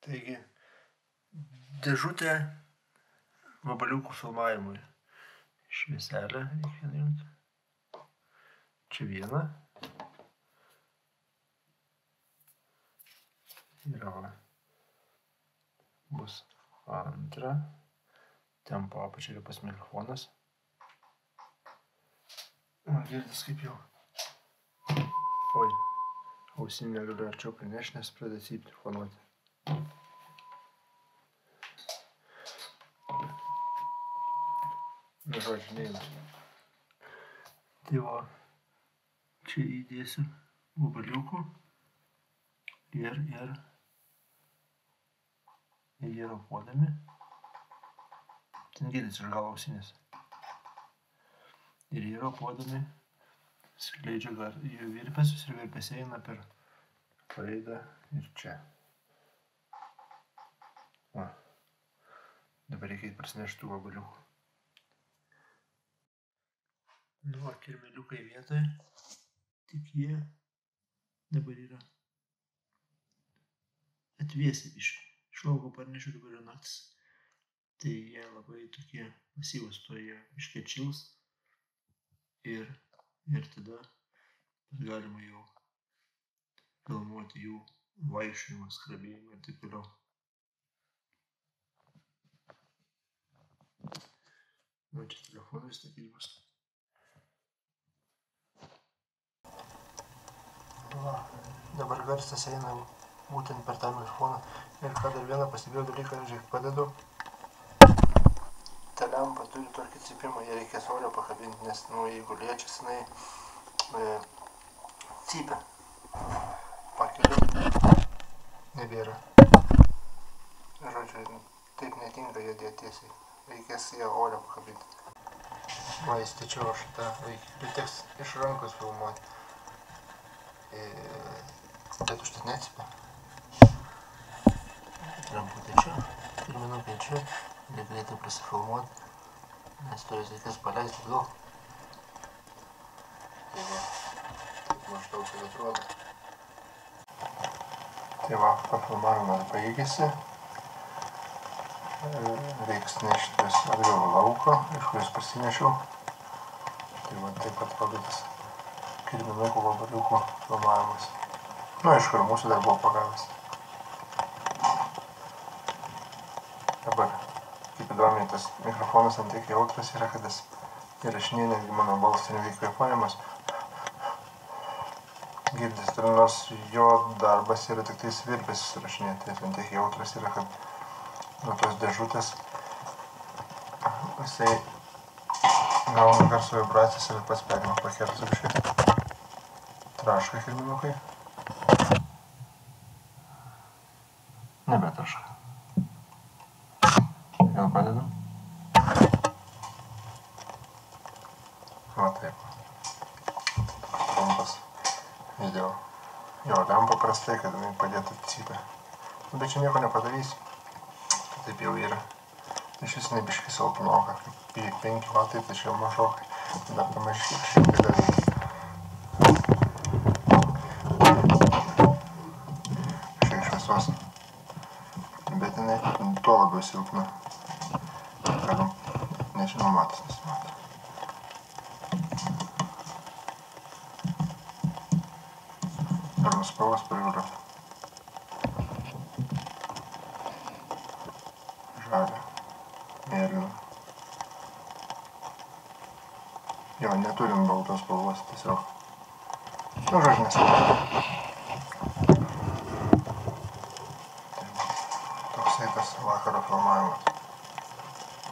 Taigi, dėžutė vabaliukų filmavimui. Švieselę reikia nuimti. Čia viena. Ir bus antra. Ten po apačia yra pas mikrofonas. Girdis kaip jau. Oi, ausinį negaliu arčiau prinešti, nes pradeda cypti fonuoti. Žodžiu, neimsiu. Tai va, čia įdėsiu vabaliukų ir jie ropuodami. Ten girdis iš galo ausinės. Ir jie ropuodami skleidžia jų virpesius ir virpesiai eina per klaidą ir čia. Va. Dabar reikia prasinešti tų vabaliukų. Nu, kirmeliukai vietoje, tik jie dabar yra atvėsę biškį. Iš lauko parnešiu, dabar yra naktis. Tai jie labai tokie masyvūs, to jie biškį atšils. Ir tada galima jau filmuoti jų vaikščiojimą, skrabėjimą ir taip toliau. Nu, čia telefonas tokiais bus. Va, dabar garsas eina būtent per tą mikrofoną. Ir ką dar vieną pastebėjau dalyką, žiūrėk, padedu. Ta lempa turi tokį cypimą, ją reikės olio pakabinti, nes, nu, jeigu liečias, jinai cypia. Pakeliu, nebėra. Žodžiu, taip netinka ją dėti tiesiai. Reikės ją olio pakabinti. Va, įstačiau aš tą vaikį. Teks iš rankos filmuoti. Bet už tai necypia. Lemputė čia, kirminukai čia. Reikia greitai prisifilmuoti, nes turės reikės paleisti daug. Tai va, taip maždaug tai atrodo. Tai va, pafilmavimas baigėsi. Reiks neštis atgal lauko, iš kuris pasinešiau. Tai va, taip atrodo tas kirminukų vabaliukų filmavimas. Nu, aišku, ir mūsų dar buvo pagavęs. Dabar, kaip įdomiai, tas mikrofonas ant tiek jautras yra, kad jis įrašinėja netgi mano balsą ir kvėpavimas. Girdis, ir nors jo darbas yra tik tais virpesius įrašinėti, tai ant tiek jautras yra, kad nuo tos dėžutės jisai gauna garso vibracijas ir pats perima pakelti biškai. Traška kirminukai. Nebetraška. Vėl padedam. Va taip. Trumpas video. Jo, lempa prastai, kad jinai padėtų cypę. Bet čia nieko nepadarysi. Taip jau yra. Iš vis nebiškai silpnoka. 5 vatai, tai čia jau mažokai. Dar pamažykai kažkaip tai daryti. Šiek šviesos. Bet jinai tuo labiau silpna. Galim, nežinau, matas nesimato. Galim spalvas pažiūrėti. Žalia, mėlyna. Jo, neturim baltos spalvos, tiesiog. Nu, žodžiu, nesvarbu. Tai toksai tas vakaro filmavimas.